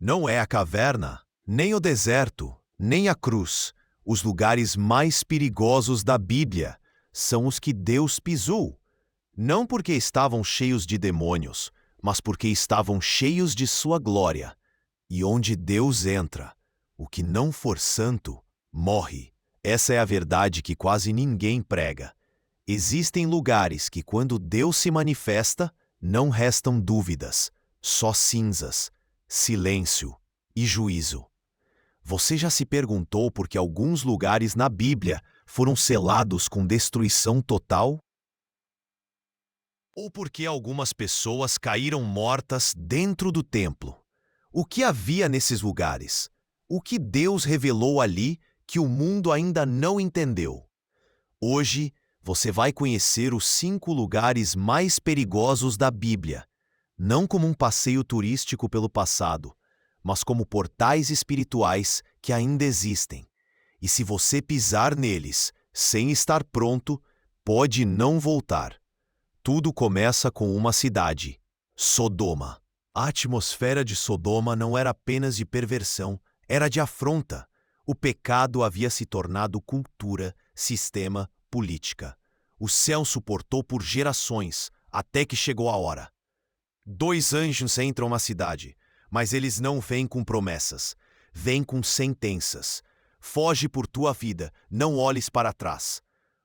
Não é a caverna, nem o deserto, nem a cruz. Os lugares mais perigosos da Bíblia são os que Deus pisou. Não porque estavam cheios de demônios, mas porque estavam cheios de sua glória. E onde Deus entra, o que não for santo, morre. Essa é a verdade que quase ninguém prega. Existem lugares que, quando Deus se manifesta, não restam dúvidas, só cinzas, silêncio e juízo. Você já se perguntou por que alguns lugares na Bíblia foram selados com destruição total? Ou por que algumas pessoas caíram mortas dentro do templo? O que havia nesses lugares? O que Deus revelou ali que o mundo ainda não entendeu? Hoje, você vai conhecer os 5 lugares mais perigosos da Bíblia, não como um passeio turístico pelo passado, mas como portais espirituais que ainda existem. E se você pisar neles sem estar pronto, pode não voltar. Tudo começa com uma cidade, Sodoma. A atmosfera de Sodoma não era apenas de perversão, era de afronta. O pecado havia se tornado cultura, sistema, política. O céu suportou por gerações, até que chegou a hora. 2 anjos entram na cidade, mas eles não vêm com promessas, vêm com sentenças. Foge por tua vida, não olhes para trás.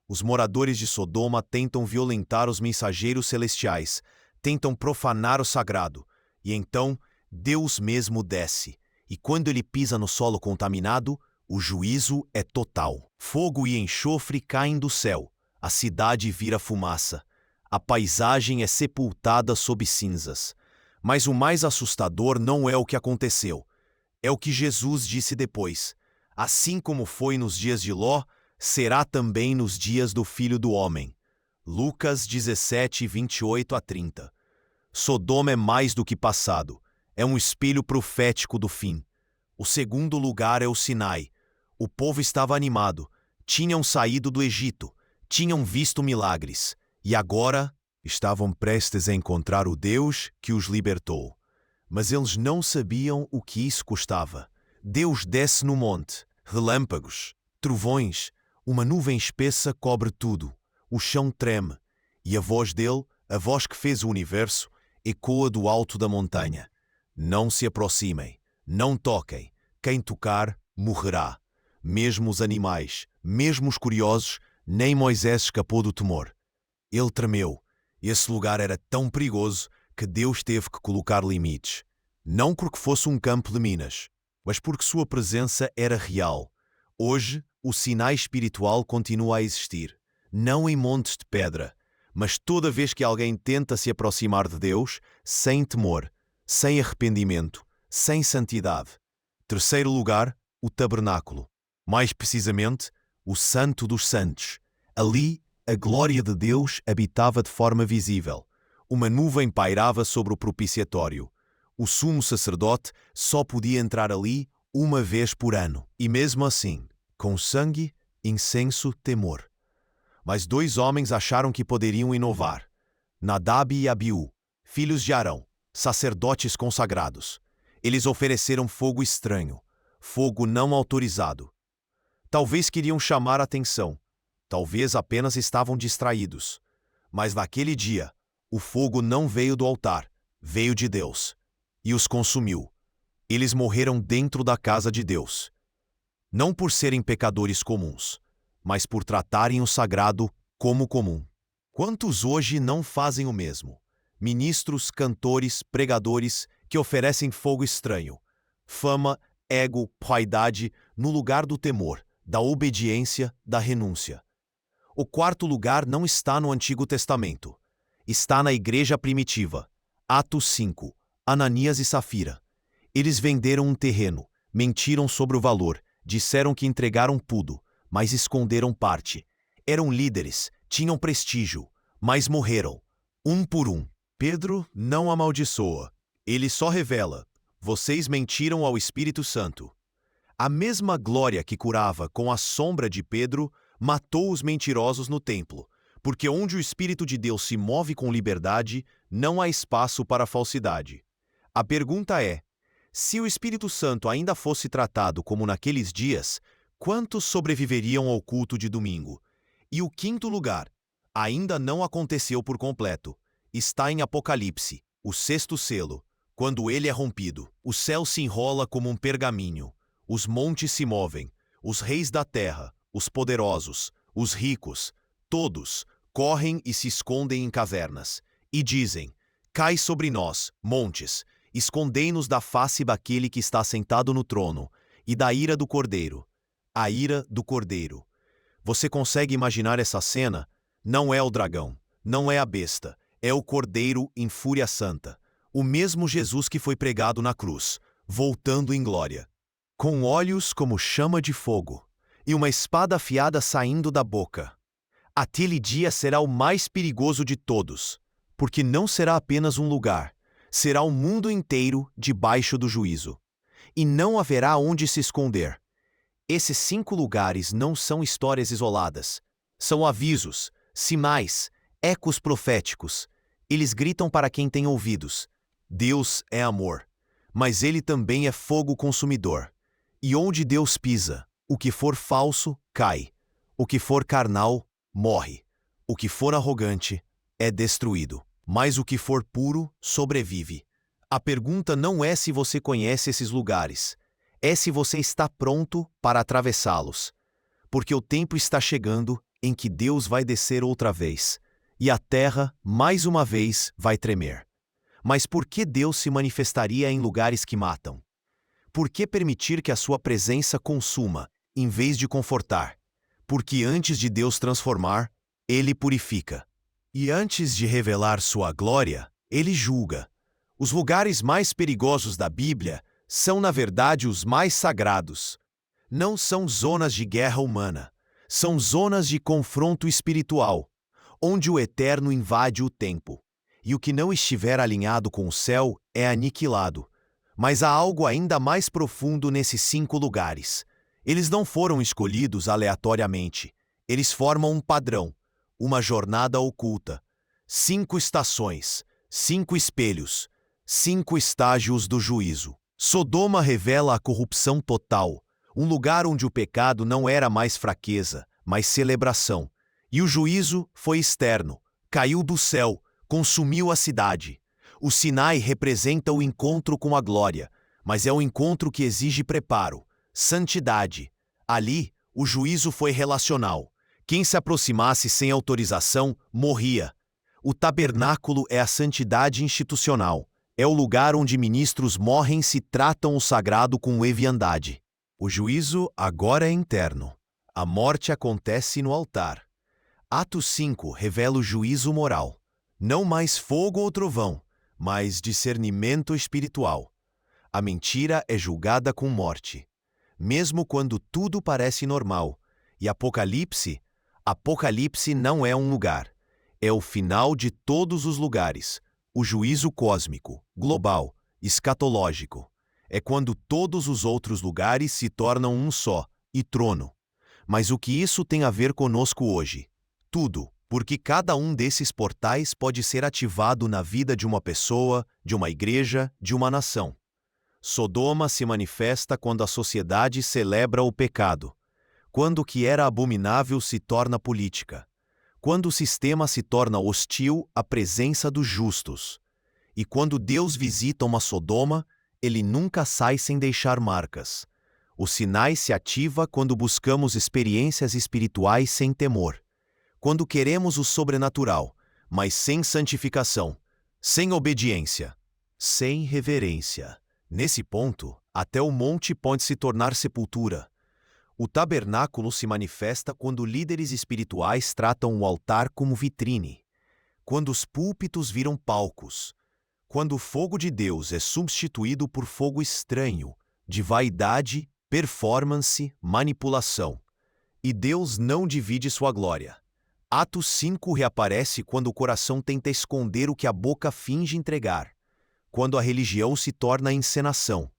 Os moradores de Sodoma tentam violentar os mensageiros celestiais, tentam profanar o sagrado, e então Deus mesmo desce. E quando ele pisa no solo contaminado, o juízo é total. Fogo e enxofre caem do céu, a cidade vira fumaça, a paisagem é sepultada sob cinzas. Mas o mais assustador não é o que aconteceu, é o que Jesus disse depois. Assim como foi nos dias de Ló, será também nos dias do Filho do Homem. Lucas 17, 28 a 30. Sodoma é mais do que passado, é um espelho profético do fim. O segundo lugar é o Sinai. O povo estava animado, tinham saído do Egito, tinham visto milagres, e agora estavam prestes a encontrar o Deus que os libertou. Mas eles não sabiam o que isso custava. Deus desce no monte, relâmpagos, trovões, uma nuvem espessa cobre tudo, o chão treme, e a voz dele, a voz que fez o universo, ecoa do alto da montanha. Não se aproximem, não toquem, quem tocar morrerá. Mesmo os animais, mesmo os curiosos, nem Moisés escapou do temor. Ele tremeu. Esse lugar era tão perigoso que Deus teve que colocar limites. Não porque fosse um campo de minas, mas porque sua presença era real. Hoje, o Sinai espiritual continua a existir, não em montes de pedra, mas toda vez que alguém tenta se aproximar de Deus, sem temor, sem arrependimento, sem santidade. Terceiro lugar, o tabernáculo. Mais precisamente, o Santo dos Santos. Ali, a glória de Deus habitava de forma visível. Uma nuvem pairava sobre o propiciatório. O sumo sacerdote só podia entrar ali uma vez por ano. E mesmo assim, com sangue, incenso, temor. Mas 2 homens acharam que poderiam inovar. Nadab e Abiú, filhos de Arão, sacerdotes consagrados. Eles ofereceram fogo estranho, fogo não autorizado. Talvez queriam chamar a atenção, talvez apenas estavam distraídos. Mas naquele dia, o fogo não veio do altar, veio de Deus, e os consumiu. Eles morreram dentro da casa de Deus. Não por serem pecadores comuns, mas por tratarem o sagrado como comum. Quantos hoje não fazem o mesmo? Ministros, cantores, pregadores que oferecem fogo estranho, fama, ego, vaidade, no lugar do temor, da obediência, da renúncia. O quarto lugar não está no Antigo Testamento. Está na igreja primitiva. Atos 5, Ananias e Safira. Eles venderam um terreno, mentiram sobre o valor, disseram que entregaram tudo, mas esconderam parte. Eram líderes, tinham prestígio, mas morreram, um por um. Pedro não amaldiçoa, ele só revela: vocês mentiram ao Espírito Santo. A mesma glória que curava com a sombra de Pedro matou os mentirosos no templo, porque onde o Espírito de Deus se move com liberdade, não há espaço para falsidade. A pergunta é: Se o Espírito Santo ainda fosse tratado como naqueles dias, quantos sobreviveriam ao culto de domingo? E o quinto lugar, ainda não aconteceu por completo. Está em Apocalipse, o sexto selo. Quando ele é rompido, o céu se enrola como um pergaminho. Os montes se movem. Os reis da terra, os poderosos, os ricos, todos correm e se escondem em cavernas. E dizem: cai sobre nós, montes, escondei-nos da face daquele que está sentado no trono, e da ira do Cordeiro. A ira do Cordeiro. Você consegue imaginar essa cena? Não é o dragão, não é a besta, é o Cordeiro em fúria santa. O mesmo Jesus que foi pregado na cruz, voltando em glória. Com olhos como chama de fogo, e uma espada afiada saindo da boca. Aquele dia será o mais perigoso de todos, porque não será apenas um lugar, será o mundo inteiro debaixo do juízo. E não haverá onde se esconder. Esses 5 lugares não são histórias isoladas. São avisos, sinais, ecos proféticos. Eles gritam para quem tem ouvidos. Deus é amor, mas ele também é fogo consumidor. E onde Deus pisa, o que for falso, cai. O que for carnal, morre. O que for arrogante, é destruído. Mas o que for puro, sobrevive. A pergunta não é se você conhece esses lugares. É se você está pronto para atravessá-los. Porque o tempo está chegando em que Deus vai descer outra vez. E a terra, mais uma vez, vai tremer. Mas por que Deus se manifestaria em lugares que matam? Por que permitir que a sua presença consuma, em vez de confortar? Porque antes de Deus transformar, ele purifica. E antes de revelar sua glória, ele julga. Os lugares mais perigosos da Bíblia são, na verdade, os mais sagrados. Não são zonas de guerra humana, são zonas de confronto espiritual, onde o eterno invade o tempo. E o que não estiver alinhado com o céu é aniquilado. Mas há algo ainda mais profundo nesses 5 lugares. Eles não foram escolhidos aleatoriamente. Eles formam um padrão, uma jornada oculta. 5 estações, 5 espelhos, 5 estágios do juízo. Sodoma revela a corrupção total, um lugar onde o pecado não era mais fraqueza, mas celebração. E o juízo foi externo, caiu do céu, consumiu a cidade. O Sinai representa o encontro com a glória, mas é um encontro que exige preparo, santidade. Ali, o juízo foi relacional. Quem se aproximasse sem autorização, morria. O tabernáculo é a santidade institucional. É o lugar onde ministros morrem se tratam o sagrado com leviandade. O juízo agora é interno. A morte acontece no altar. Atos 5 revela o juízo moral. Não mais fogo ou trovão, mas discernimento espiritual. A mentira é julgada com morte. Mesmo quando tudo parece normal. E Apocalipse não é um lugar. É o final de todos os lugares. O juízo cósmico, global, escatológico. É quando todos os outros lugares se tornam um só, e trono. Mas o que isso tem a ver conosco hoje? Tudo, porque cada um desses portais pode ser ativado na vida de uma pessoa, de uma igreja, de uma nação. Sodoma se manifesta quando a sociedade celebra o pecado. Quando o que era abominável se torna política. Quando o sistema se torna hostil à presença dos justos. E quando Deus visita uma Sodoma, ele nunca sai sem deixar marcas. O Sinai se ativa quando buscamos experiências espirituais sem temor. Quando queremos o sobrenatural, mas sem santificação, sem obediência, sem reverência. Nesse ponto, até o monte pode se tornar sepultura. O tabernáculo se manifesta quando líderes espirituais tratam o altar como vitrine, quando os púlpitos viram palcos, quando o fogo de Deus é substituído por fogo estranho, de vaidade, performance, manipulação. E Deus não divide sua glória. Atos 5 reaparece quando o coração tenta esconder o que a boca finge entregar, quando a religião se torna encenação,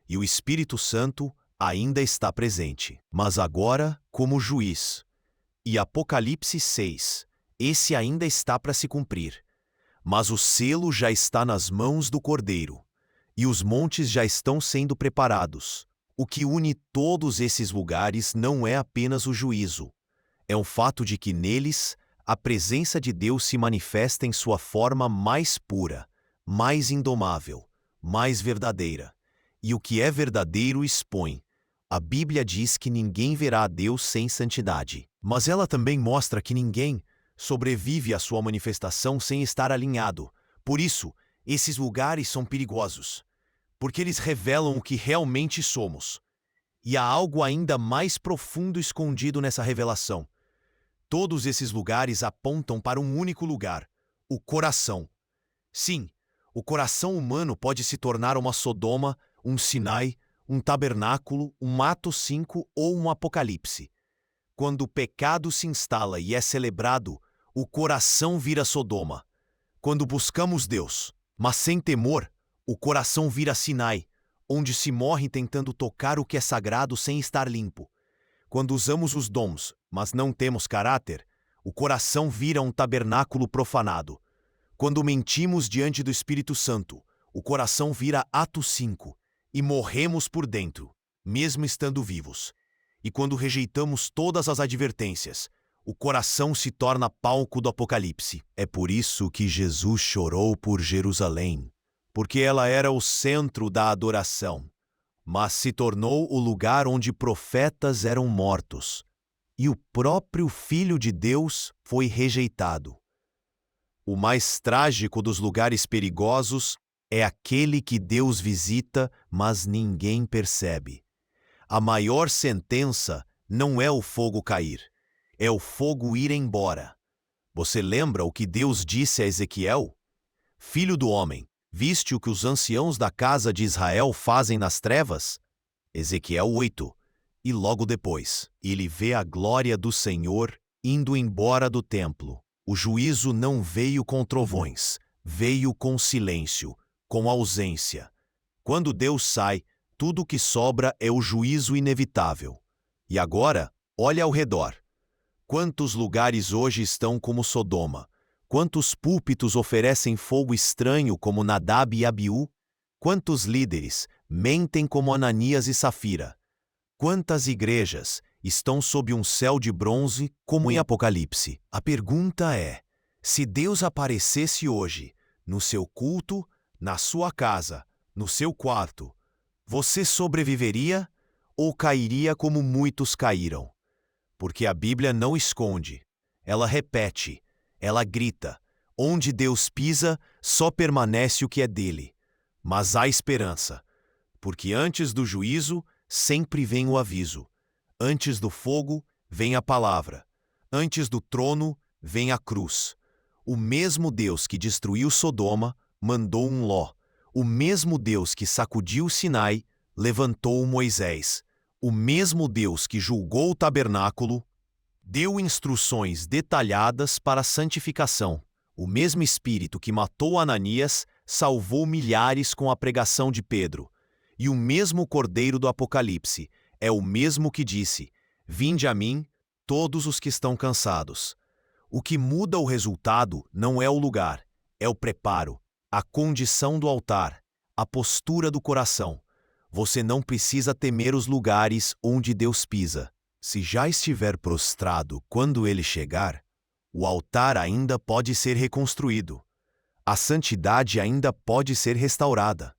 e o Espírito Santo ainda está presente, mas agora como juiz. E Apocalipse 6, esse ainda está para se cumprir. Mas o selo já está nas mãos do Cordeiro. e os montes já estão sendo preparados. O que une todos esses lugares não é apenas o juízo, é o fato de que neles a presença de Deus se manifesta em sua forma mais pura, mais indomável, mais verdadeira. E o que é verdadeiro expõe. A Bíblia diz que ninguém verá a Deus sem santidade, mas ela também mostra que ninguém sobrevive à sua manifestação sem estar alinhado. Por isso, esses lugares são perigosos, porque eles revelam o que realmente somos. E há algo ainda mais profundo escondido nessa revelação. Todos esses lugares apontam para um único lugar: o coração. Sim, o coração humano pode se tornar uma Sodoma, um Sinai, um tabernáculo, um Atos 5 ou um Apocalipse. Quando o pecado se instala e é celebrado, o coração vira Sodoma. Quando buscamos Deus, mas sem temor, o coração vira Sinai, onde se morre tentando tocar o que é sagrado sem estar limpo. Quando usamos os dons, mas não temos caráter, o coração vira um tabernáculo profanado. Quando mentimos diante do Espírito Santo, o coração vira Atos 5, e morremos por dentro, mesmo estando vivos. E quando rejeitamos todas as advertências, o coração se torna palco do Apocalipse. É por isso que Jesus chorou por Jerusalém, porque ela era o centro da adoração, mas se tornou o lugar onde profetas eram mortos, e o próprio Filho de Deus foi rejeitado. O mais trágico dos lugares perigosos é aquele que Deus visita, mas ninguém percebe. A maior sentença não é o fogo cair, é o fogo ir embora. Você lembra o que Deus disse a Ezequiel? Filho do homem, viste o que os anciãos da casa de Israel fazem nas trevas? Ezequiel 8. E logo depois, ele vê a glória do Senhor indo embora do templo. O juízo não veio com trovões, veio com silêncio, com ausência. Quando Deus sai, tudo o que sobra é o juízo inevitável. E agora, olha ao redor. Quantos lugares hoje estão como Sodoma? Quantos púlpitos oferecem fogo estranho como Nadab e Abiú? Quantos líderes mentem como Ananias e Safira? Quantas igrejas estão sob um céu de bronze como em Apocalipse? A pergunta é: se Deus aparecesse hoje, no seu culto, na sua casa, no seu quarto, você sobreviveria ou cairia como muitos caíram? Porque a Bíblia não esconde, ela repete, ela grita. Onde Deus pisa, só permanece o que é dele. Mas há esperança, porque antes do juízo sempre vem o aviso. Antes do fogo vem a palavra. Antes do trono vem a cruz. O mesmo Deus que destruiu Sodoma mandou um Ló. O mesmo Deus que sacudiu o Sinai levantou Moisés. O mesmo Deus que julgou o tabernáculo deu instruções detalhadas para a santificação. O mesmo Espírito que matou Ananias salvou milhares com a pregação de Pedro. E o mesmo Cordeiro do Apocalipse é o mesmo que disse: Vinde a mim, todos os que estão cansados. O que muda o resultado não é o lugar, é o preparo, a condição do altar, a postura do coração. Você não precisa temer os lugares onde Deus pisa. Se já estiver prostrado quando ele chegar, o altar ainda pode ser reconstruído. A santidade ainda pode ser restaurada.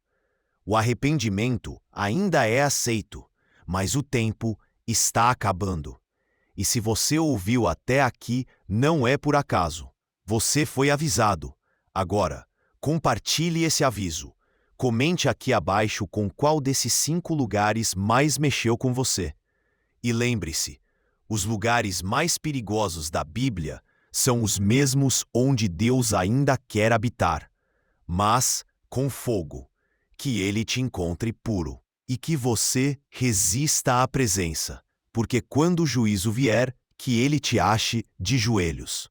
O arrependimento ainda é aceito, mas o tempo está acabando. E se você ouviu até aqui, não é por acaso. Você foi avisado. Agora, compartilhe esse aviso. Comente aqui abaixo com qual desses 5 lugares mais mexeu com você. E lembre-se, os lugares mais perigosos da Bíblia são os mesmos onde Deus ainda quer habitar, mas com fogo. Que ele te encontre puro e que você resista à presença, porque quando o juízo vier, que ele te ache de joelhos.